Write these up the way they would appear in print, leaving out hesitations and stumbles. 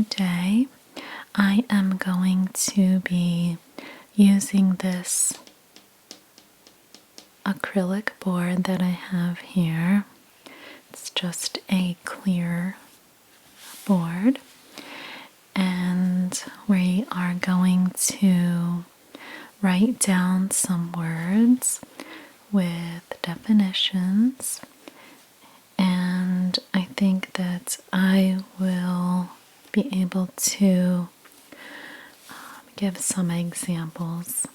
today I am going to be using this acrylic board that I have here. It's just a clear board, and we are going to write down some words with definitions, and I think that I will be able to give some examples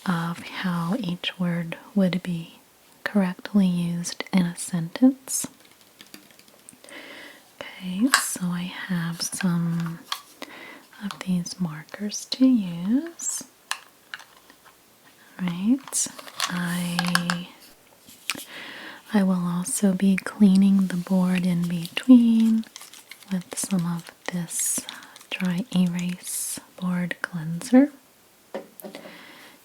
of how each word would be correctly used in a sentence. Okay, so I have some of these markers to use. Right, I will also be cleaning the board in between with some of this dry erase board cleanser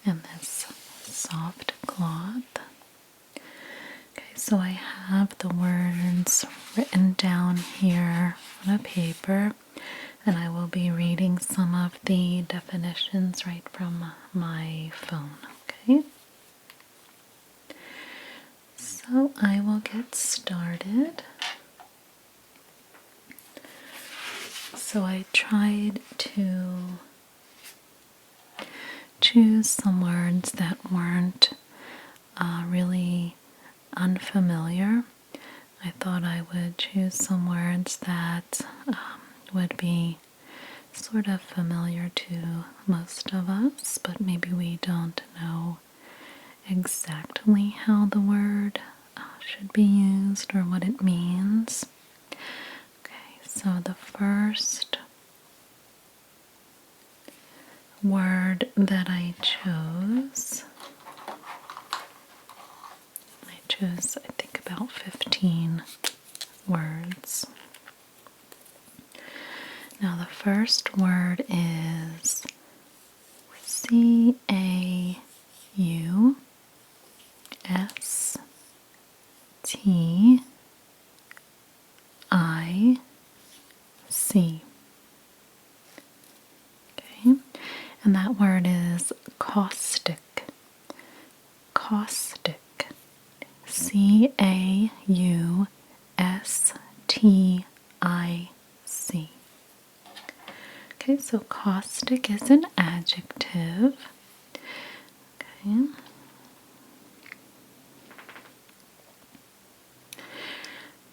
and this soft cloth. Okay, so I have the words written down here on a paper, and I will be reading some of the definitions right from my phone. Okay, so I will get started. So I tried to choose some words that weren't really unfamiliar. I thought I would choose some words that would be sort of familiar to most of us, but maybe we don't know exactly how the word should be used or what it means. Okay, so the first word that I chose, I think about 15 words. Now the first word is C-A-U-S-T-I-C. Okay, and that word is caustic. Caustic. C-A-U-S-T-I-C. Okay, so caustic is an adjective. Okay.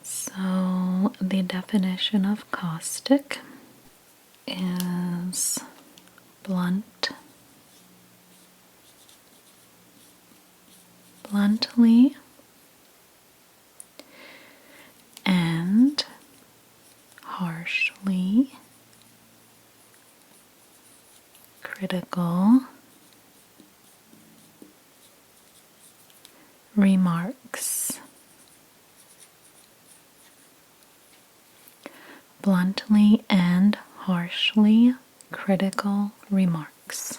So the definition of caustic is bluntly and harshly critical remarks. Bluntly and harshly critical remarks.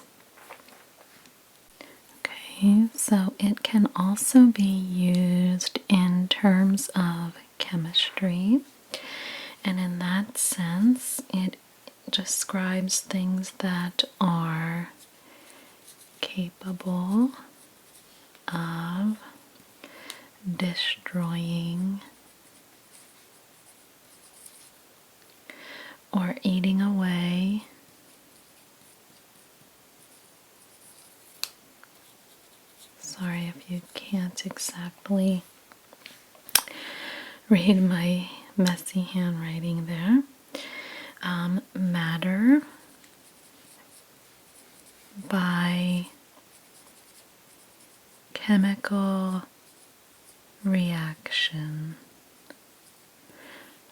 Okay, so it can also be used in terms of chemistry, and in that sense it describes things that are capable of destroying or eating away sorry if you can't exactly read my messy handwriting there. Matter by chemical reaction.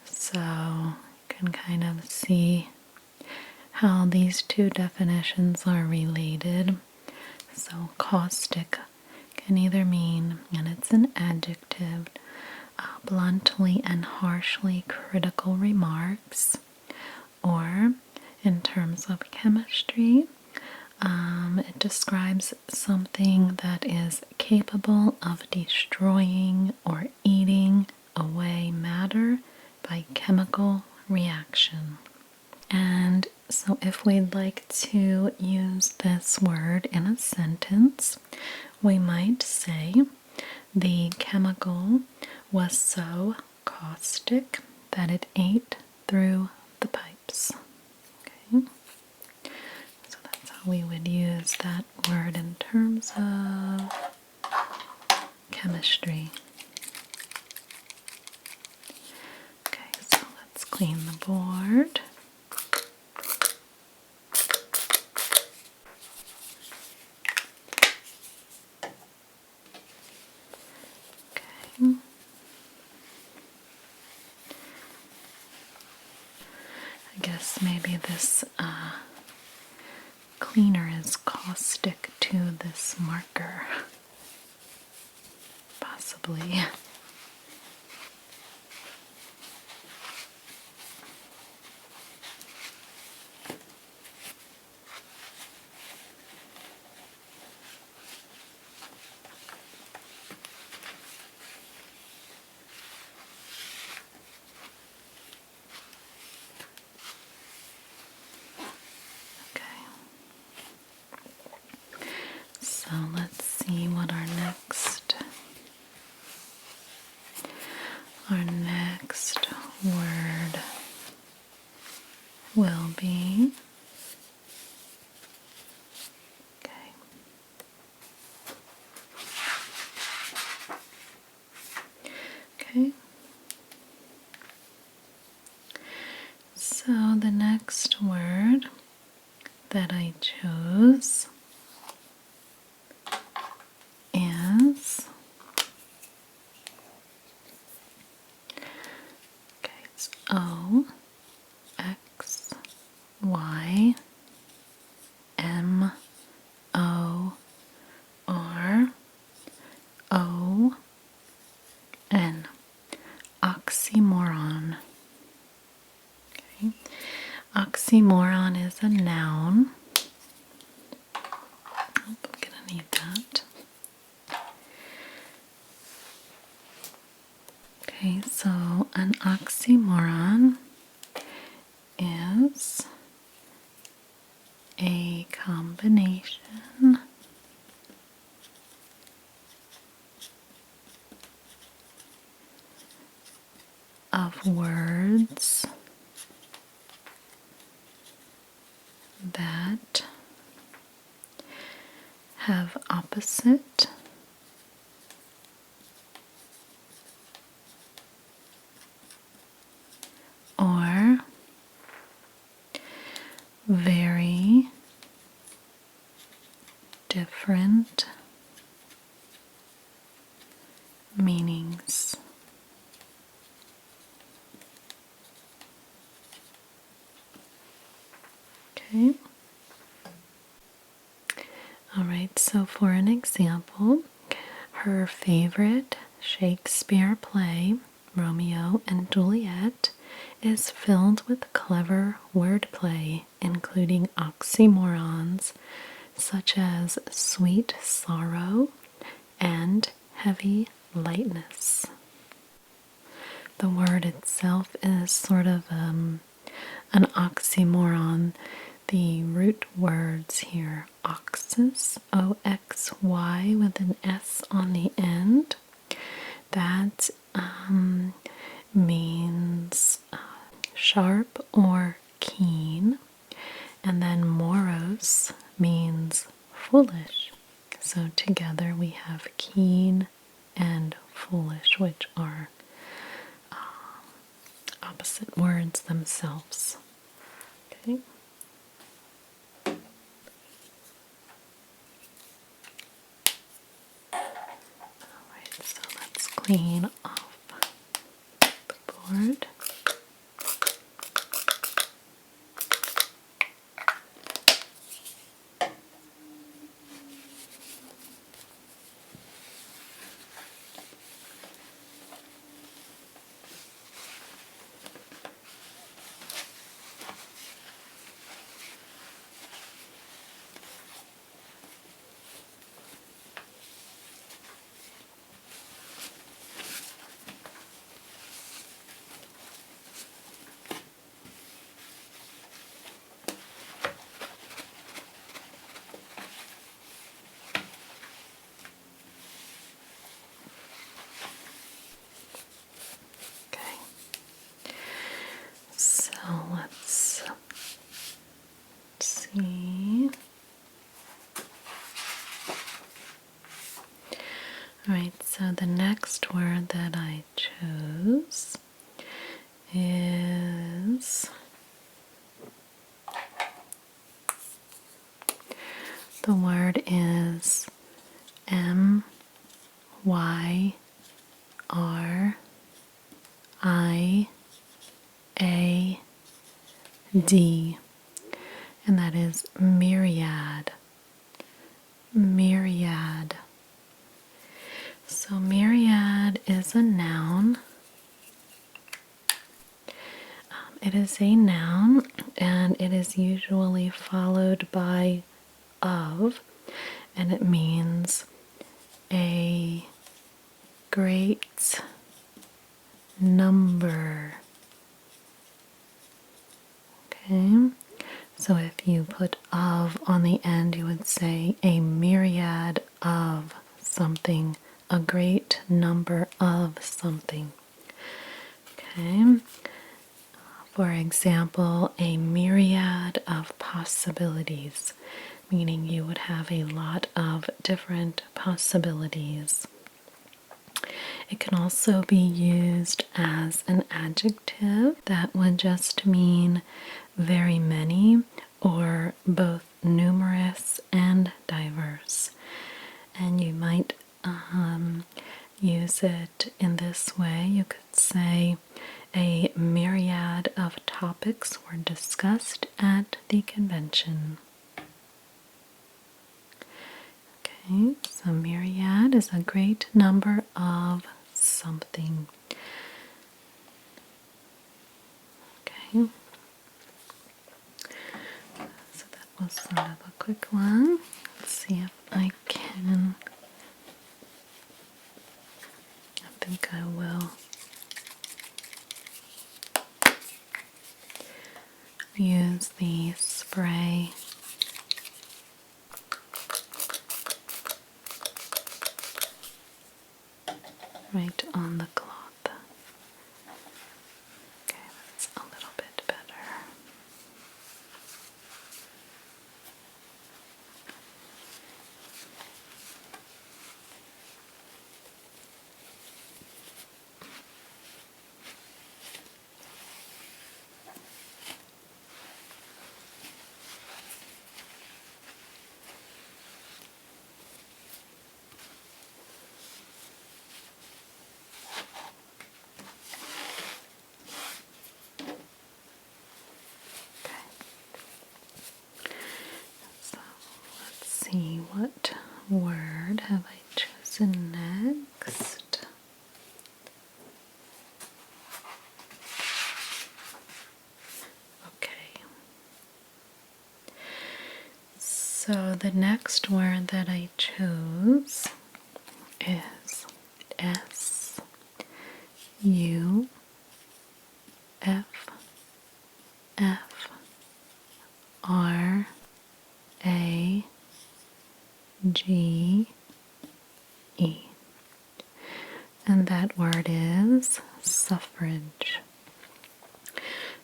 So you can kind of see how these two definitions are related. So caustic can either mean, and it's an adjective, bluntly and harshly critical remarks, or in terms of chemistry, it describes something that is capable of destroying or eating away matter by chemical reaction. And so if we'd like to use this word in a sentence, we might say the chemical was so caustic that it ate through the pipes. Okay, so that's how we would use that word in terms of chemistry. Okay, so let's clean the board. Okay. I guess maybe this cleaner is caustic to this marker. Possibly. Okay. So let's see what our next word will be. Okay. Okay. So the next word that I chose is, okay, it's O X Y M O R O N. Oxymoron. Okay. Oxymoron is a noun. Oh, I'm gonna need that. Okay, so an oxymoron is a combination of words that have opposite or very different meanings. Okay. Alright, so for an example, her favorite Shakespeare play, Romeo and Juliet, is filled with clever wordplay, including oxymorons such as sweet sorrow and heavy lightness. The word itself is sort of an oxymoron. The root words here, oxys, O-X-Y with an S on the end, that means sharp or keen, and then moros means foolish. So together we have keen and foolish, which are opposite words themselves. Okay. Alright, so let's clean off the board. Alright, so the next word that I chose is the word is myriad, and that is myriad. Myriad. So myriad is a noun. It is a noun, and it is usually followed by of, and it means a great number. Okay, so if you put of on the end, you would say a myriad of something, a great number of something. Okay, for example, a myriad of possibilities, meaning you would have a lot of different possibilities. It can also be used as an adjective that would just mean very many or both numerous and diverse. And you might use it in this way. You could say a myriad of topics were discussed at the convention. Okay, so myriad is a great number of something. Okay, so that was sort of a quick one. Let's see if I can. I think I will use the spray right on the cloth. Okay, that's a little bit better. So let's see, what word have I chosen next? Okay. So the next word that I chose is suffrage, and that word is suffrage.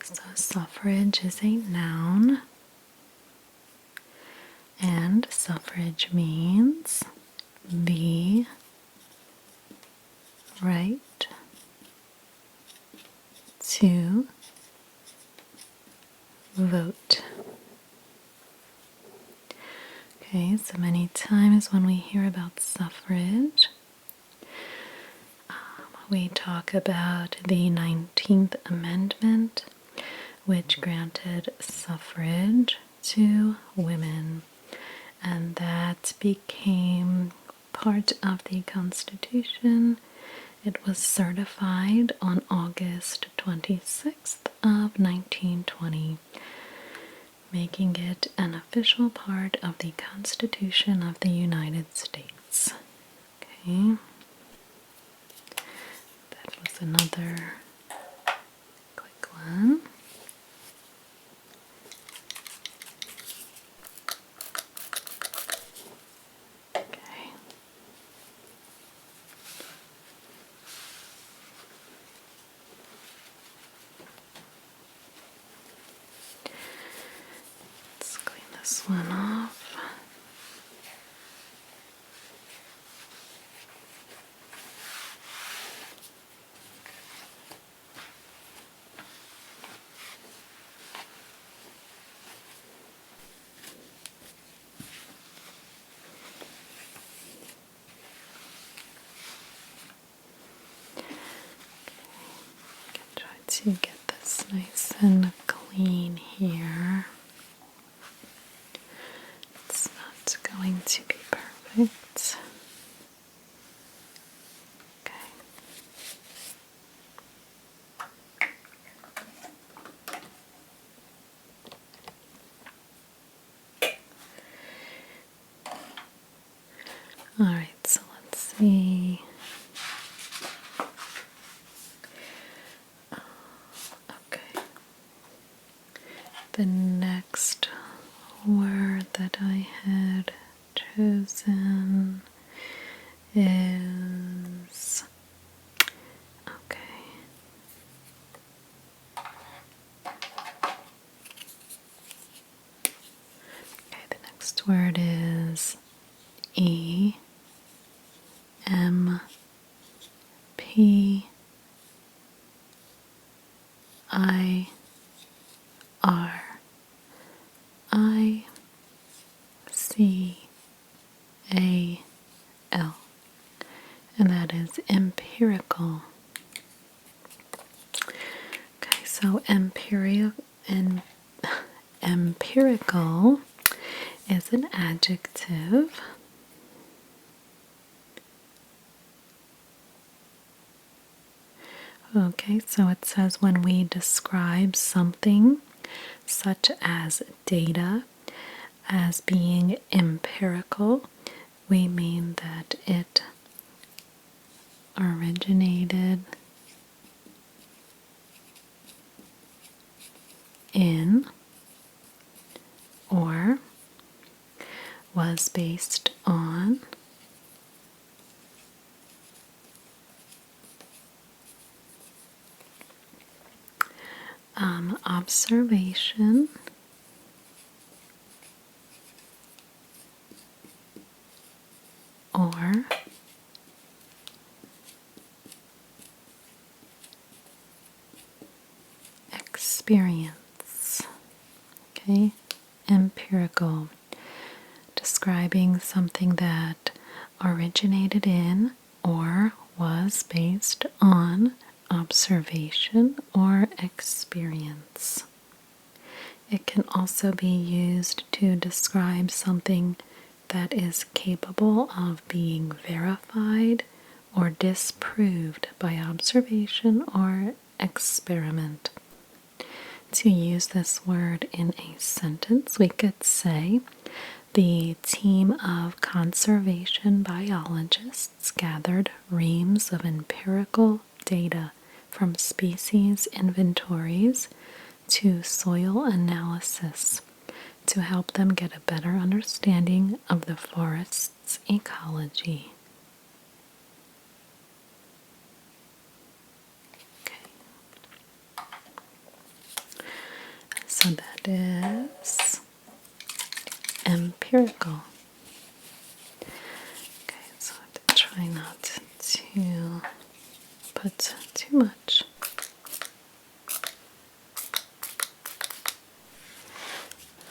So suffrage is a noun, and suffrage means the right to vote. Okay, so many times when we hear about suffrage, we talk about the 19th Amendment, which granted suffrage to women, and that became part of the Constitution. It was certified on August 26th of 1920, making it an official part of the Constitution of the United States. Okay, that was another quick one. Okay. Let's clean this one off. Alright, so let's see. Okay. The next word that I had chosen is, okay. Okay, the next word is E M P I R I C A L, and that is empirical. Okay, so empirical is an adjective. Okay, so it says when we describe something such as data as being empirical, we mean that it originated in or was based on observation or experience. Okay, empirical, describing something that originated in or was based on observation or experience. It can also be used to describe something that is capable of being verified or disproved by observation or experiment. To use this word in a sentence, we could say, the team of conservation biologists gathered reams of empirical data from species inventories to soil analysis to help them get a better understanding of the forest's ecology. Okay. So that is empirical. Okay, so I have to try not to put too much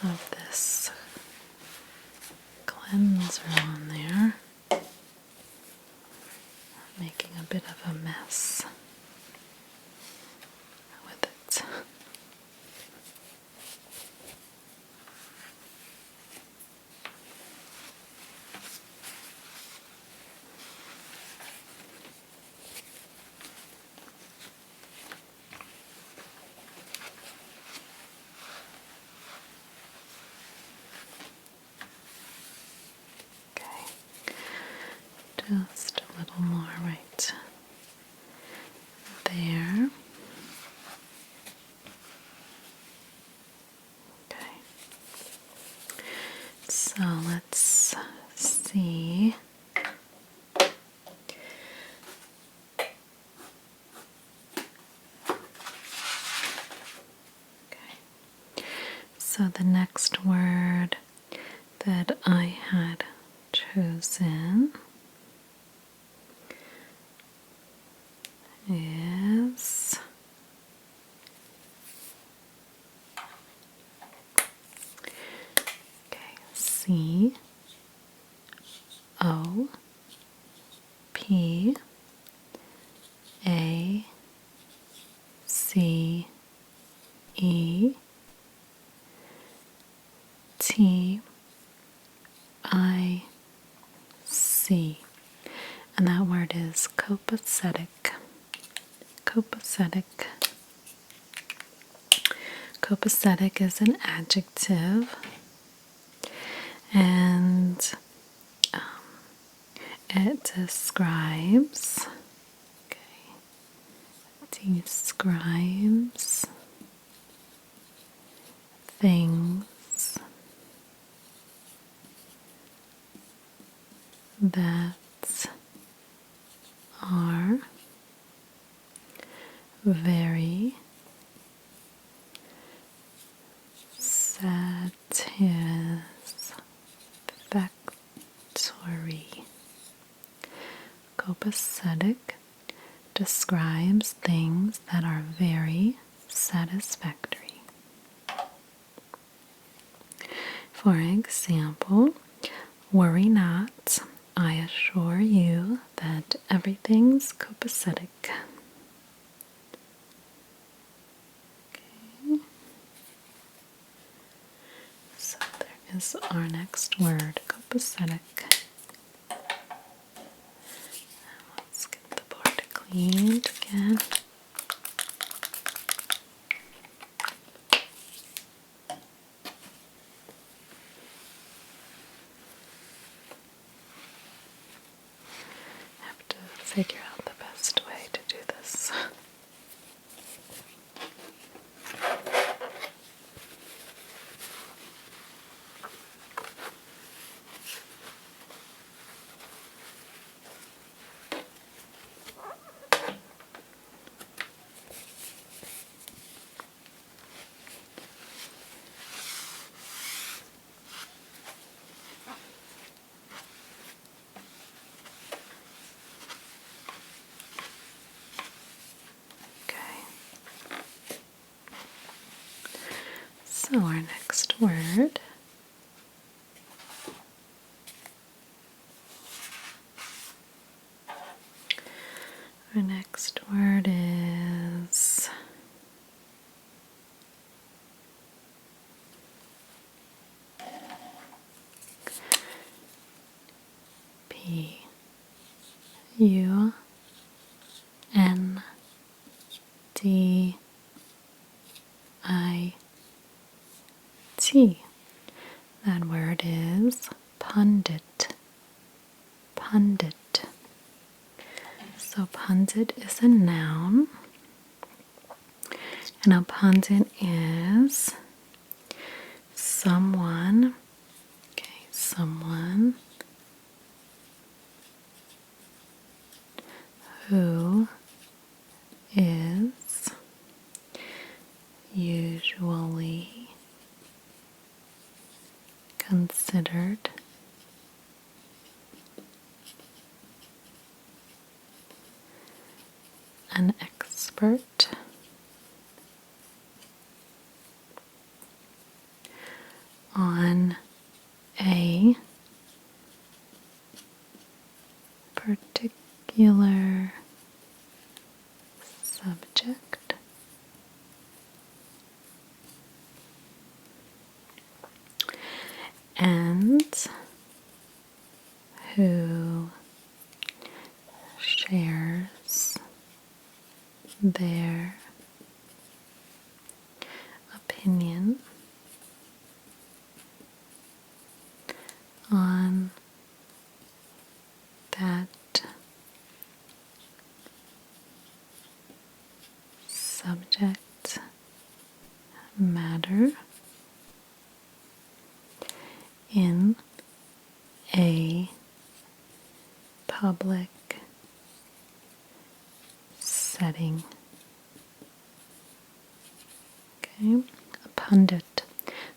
of this cleanser on there, making a bit of a mess with it. Just a little more right there. Okay. So let's see. Okay. So the next word that I had chosen is C O P A C E T I C, and that word is copacetic. Copacetic. Copacetic is an adjective, and It describes, things that are very satisfactory. Copacetic describes things that are very satisfactory. For example, worry not, I assure you that everything's copacetic. Okay. So there is our next word, copacetic. Let's get the board cleaned again. Have to figure out the best way to do this. So our next word is Pundit. That word is pundit. Pundit. So pundit is a noun, and a pundit is someone who is usually considered an expert on a particular subject and who shares their opinion on that subject matter in a public setting. Okay, a pundit,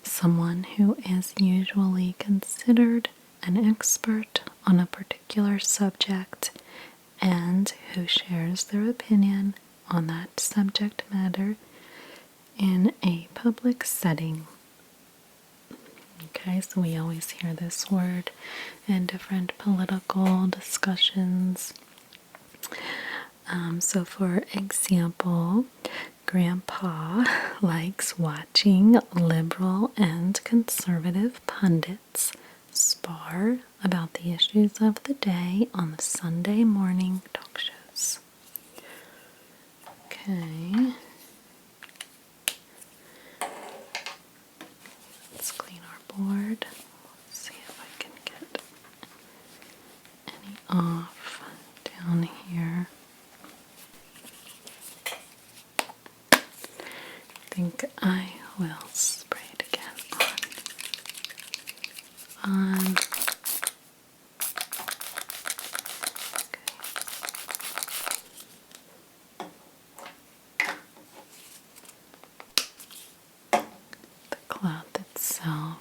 someone who is usually considered an expert on a particular subject and who shares their opinion on that subject matter in a public setting. Okay, so we always hear this word in different political discussions. So for example, Grandpa likes watching liberal and conservative pundits spar about the issues of the day on the Sunday morning talk shows. Okay. Let's clean our board. Let's see if I can get any off down here. I think I will spray it again on. The cloth itself.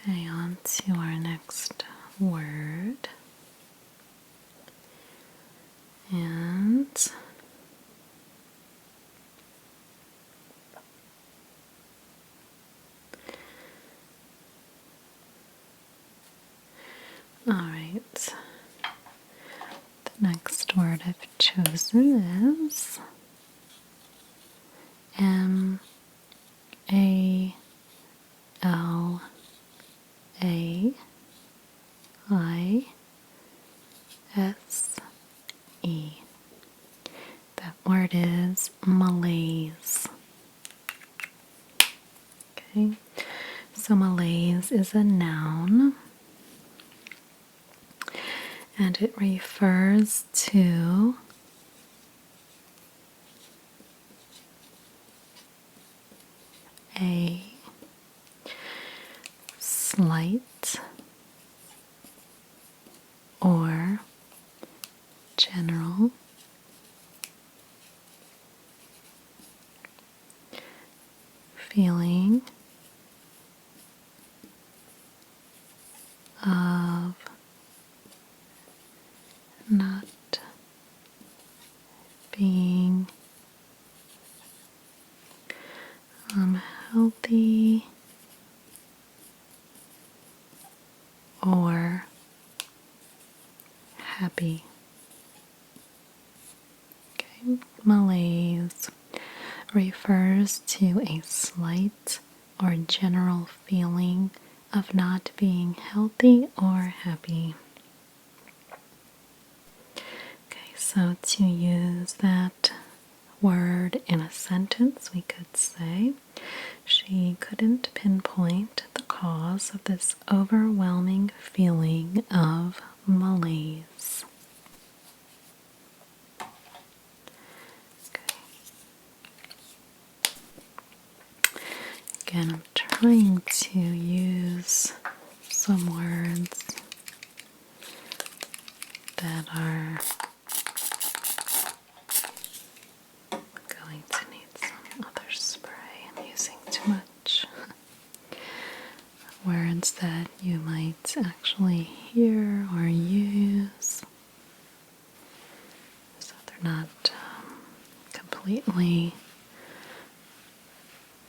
Okay, on to our next word. And all right, the next word I've chosen is Malaise. That word is malaise. Okay, so malaise is a noun, and it refers to a slight or general feeling of not being healthy or happy. Okay, malaise refers to a slight or general feeling of not being healthy or happy. Okay, so to use that word in a sentence, we could say, she couldn't pinpoint the cause of this overwhelming feeling of malaise. Okay. Again, I'm trying to use some words that are going to need some other spray. I'm using too much. Words that you might actually hear or use, so they're not completely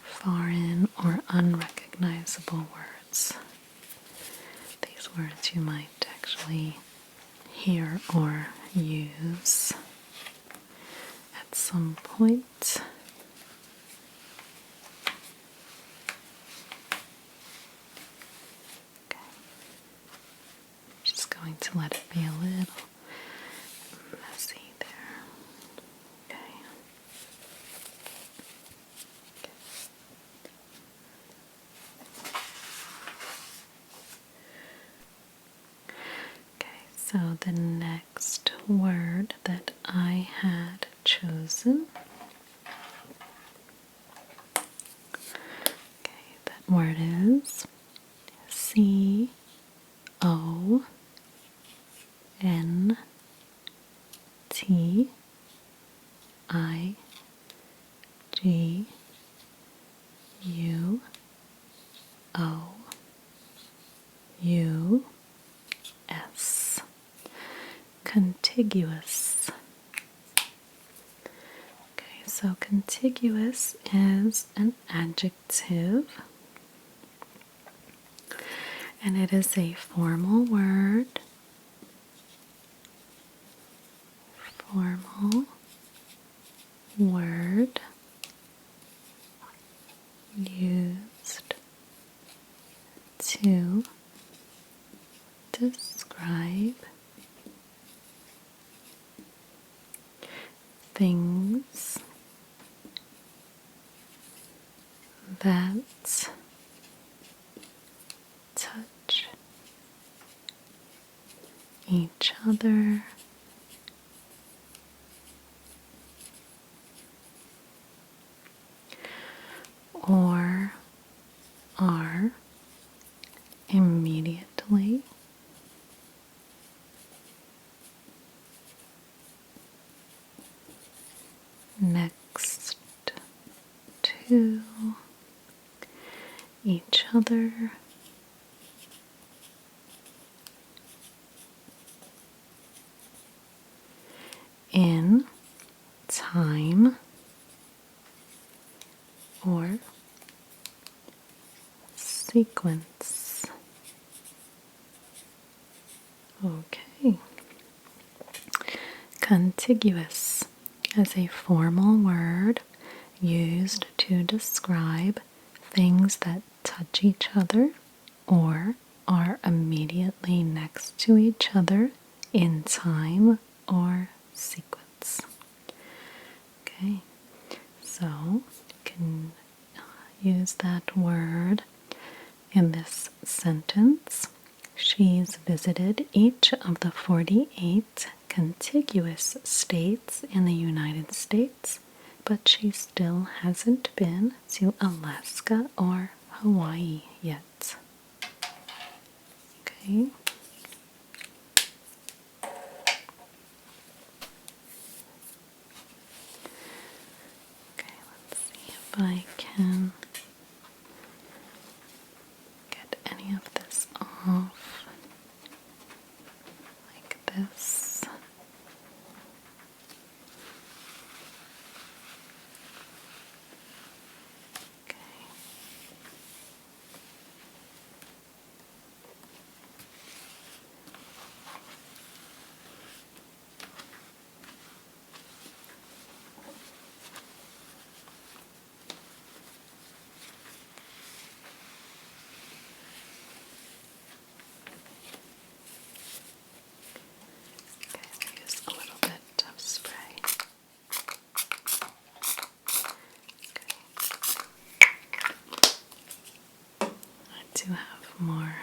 foreign or unrecognizable words. These words you might actually hear or use at some point. Okay. Just going to let it be a little messy there. Okay. Okay, so the next word that I had chosen, okay, that word is CONTIGUous. I G U O U S. Contiguous. Okay, so contiguous is an adjective, and it is a formal word. Formal word used to describe things that touch each other or are immediately next to each other in time or sequence. Okay. Contiguous is a formal word used to describe things that touch each other or are immediately next to each other in time or sequence. Okay, so you can use that word in this sentence. She's visited each of the 48 contiguous states in the United States, but she still hasn't been to Alaska or Hawaii yet. Okay. Okay, let's see if I can get any of this off like this. Okay. Use a little bit of spray. I do have more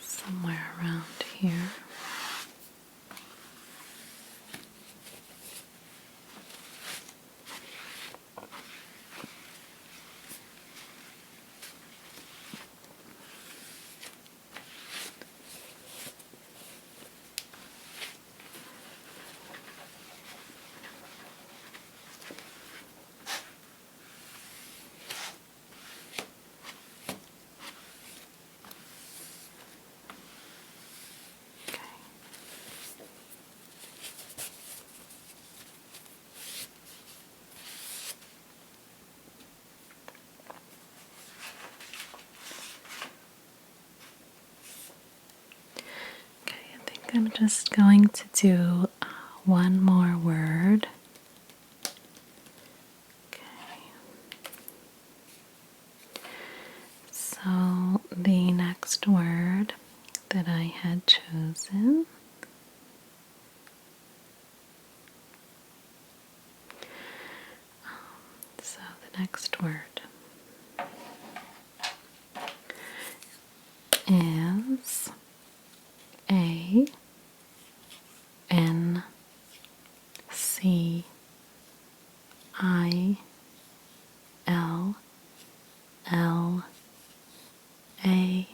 somewhere around here. I'm just going to do one more word. Okay. So the next word that I had chosen so the next word is A N C I L L A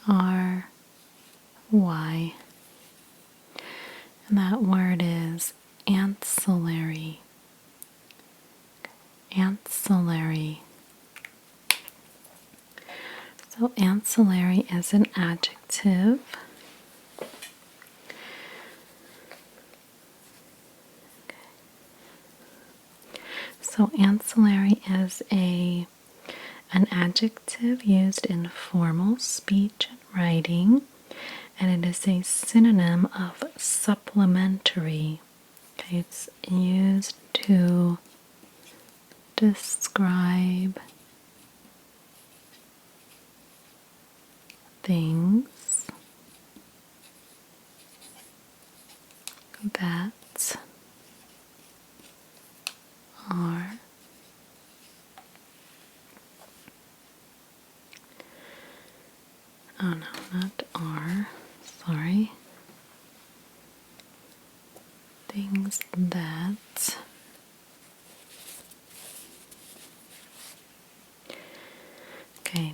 R Y. And that word is ancillary. Ancillary. So ancillary is an adjective. So ancillary is an adjective used in formal speech and writing, and it is a synonym of supplementary. Okay, it's used to describe things that are oh no, not are, sorry. Things that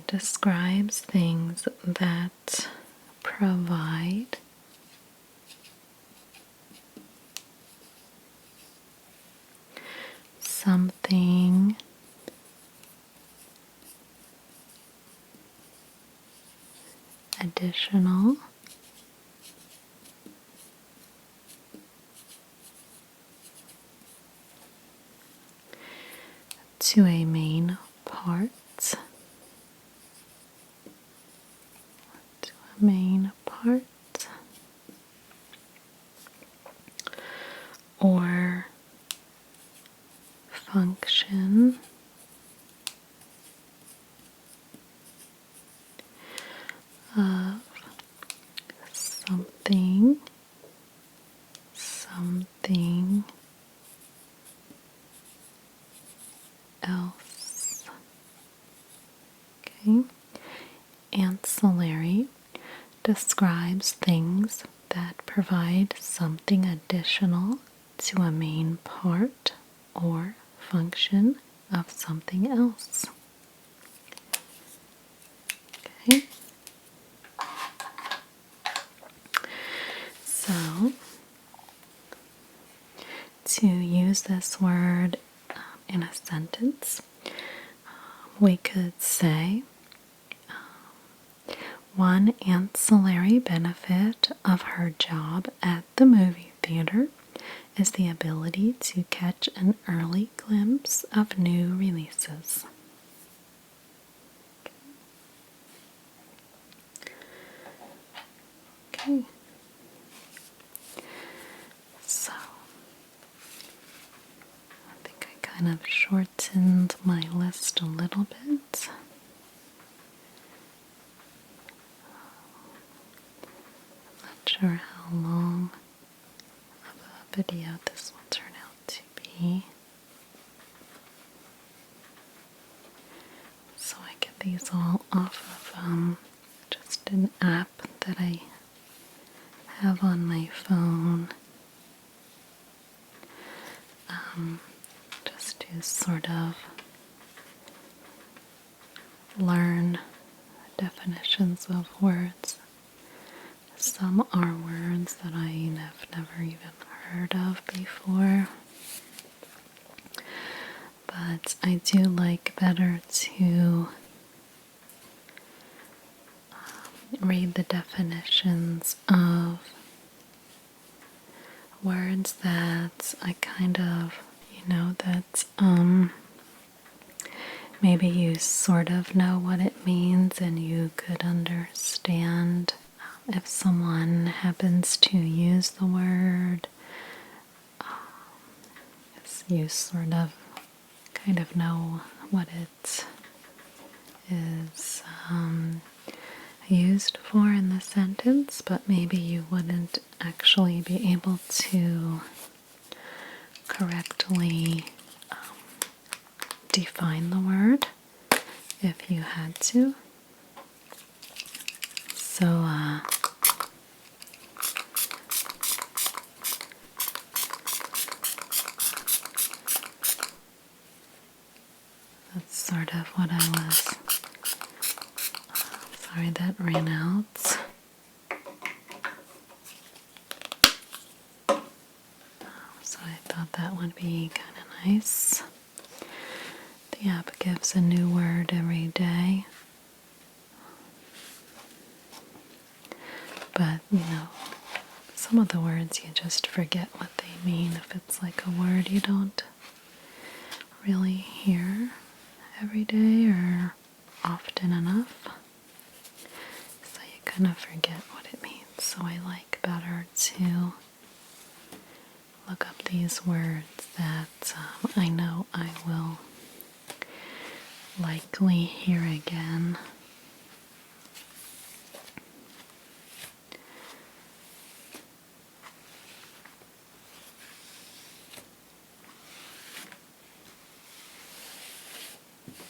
describes things that provide something additional to a main part. Or function of something else. Okay. Ancillary describes things that provide something additional to a main part or function of something else. Okay. So, to use this word in a sentence, we could say, one ancillary benefit of her job at the movie theater is the ability to catch an early glimpse of new releases. Okay. So, I think I kind of shortened my list a little bit. Not sure how long of a video this will turn out to be. So I get these all off of just an app that I have on my phone, just to sort of learn definitions of words. Some are words that I have never even heard of before, but I do like better to read the definitions of words that I kind of, that maybe you sort of know what it means and you could understand if someone happens to use the word. You sort of kind of know what it is used for in the sentence, but maybe you wouldn't actually be able to correctly define the word if you had to. So, that's sort of what I was. Sorry, that ran out. so I thought that would be kind of nice. The app gives a new word every day. But, some of the words you just forget what they mean if it's like a word you don't really hear every day or often enough. So you kind of forget what it means. So I like better to look up these words that I know I will likely hear again.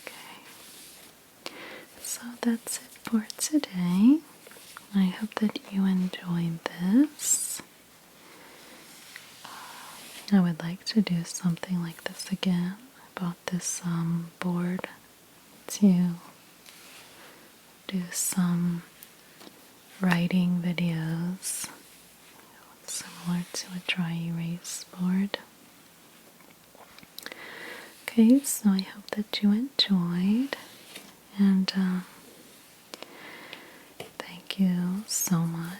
Okay, so that's it for today. I hope that you enjoyed this. I would like to do something like this again. I bought this board to do some writing videos similar to a dry erase board. Okay, so I hope that you enjoyed, and thank you so much